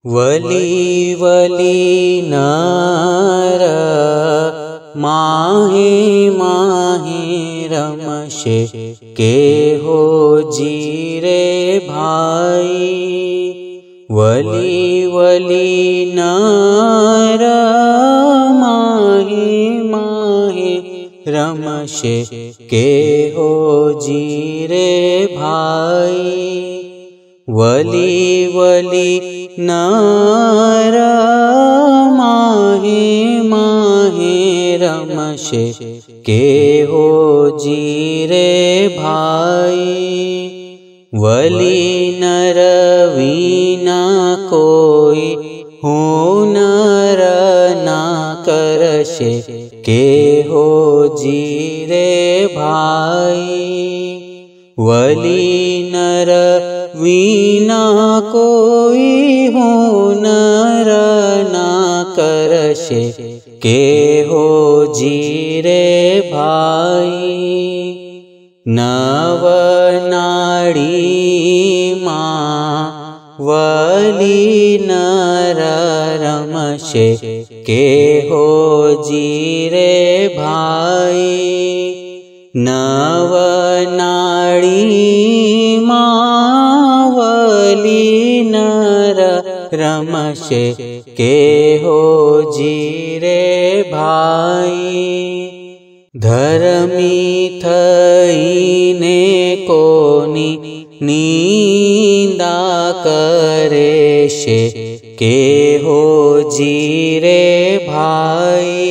वली वली नर माहे माहे रमशे केहो जीरे भाई। वली वली नर माहे माहे रमशे केहो जीरे भाई। वली वली नर माहे माहे रमशे केहो जीरे भाई। वली नर वीना कोई हुनर ना करशे केहो जीरे भाई। वली नर वीना कोई हुनर ना करशे केहो जीरे भाई। नव नाड़ी मां वली नर रमशे केहो जीरे भाई। नव नाड़ी मां वली नर रमशे केहो जीरे भाई। धर्मी थईने कोनी निंदा करे शे केहो जीरे भाई।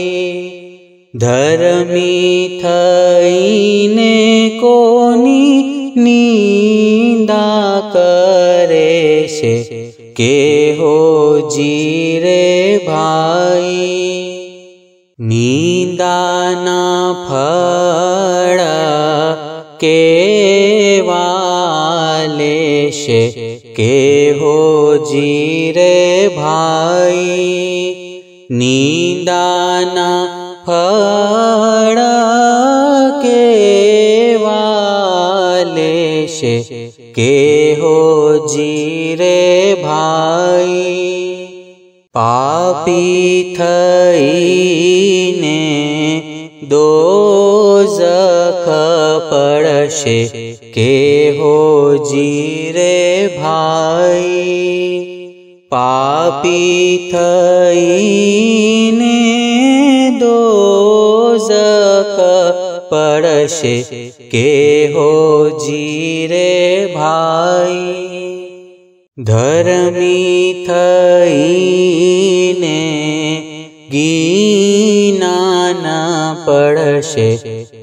धर्मी थईने कोनी निंदा करे शे केहो जीरे भाई। निंदा ना फल केवा लेशे केहो जीरे भाई। निंदा ना फल केवा लेशे केहो जीरे भाई। पापी थईने दोज़ख पड़शे केहो जीरे भाई। पापी थईने दोज़ख पड़शे केहो जीरे भाई। धर्मी थईने गीना न पड़शे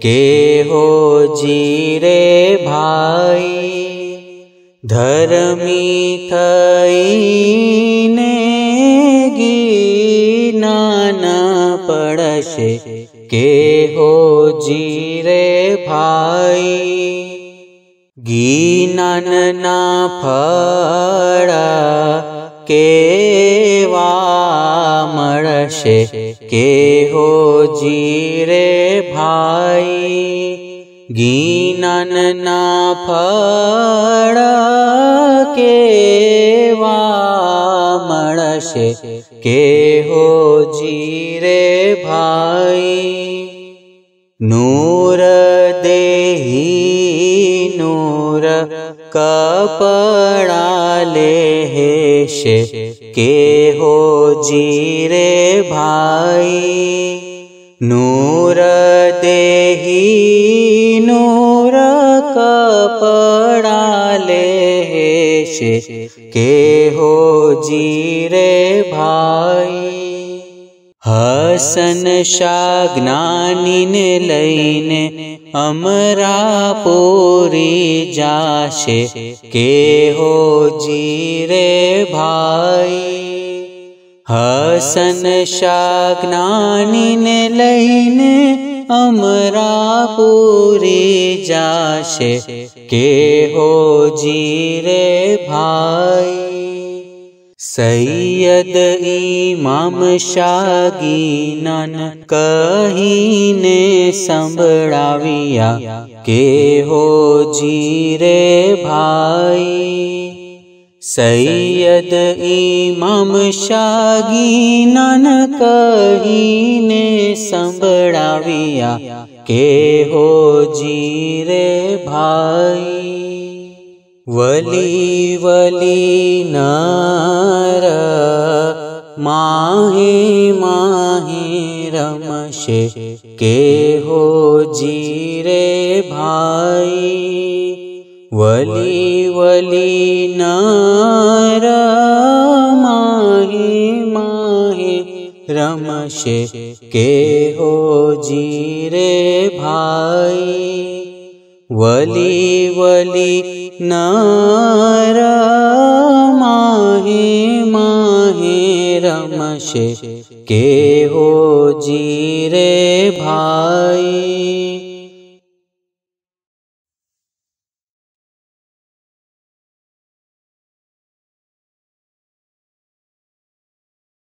केहो जीरे भाई। धर्मी थईने गीना न पड़शे केहो जीरे भाई। गीनन ना फल केवा मळशे केहो जीरे भाई। गीनन ना फल केवा मळशे केहो जीरे भाई। नूर देही नूर कपड़ा लेशे केहो जीरे भाई। नूर देही नूर कपड़ा लेशे केहो जीरे भाई। हसन शाह ज्ञानी ने लईने अमरापुरी जाशे केहो जीरे भाई। हसन शाह ज्ञानी ने लईने अमरापुरी जाशे केहो जीरे भाई। सैयद इमाम शागीनन कहीने संभळाविया केहो जीरे भाई। सैयद इमाम शागी नान कहीने संभळाविया के हो जी रे भाई। वली वली नर माहे माहे रमशे के हो जी रे भाई। वली वली नर माहे माहे रमशे के हो जी रे भाई। वली वली नर माहे माहे रमशे के हो जी रे भाई।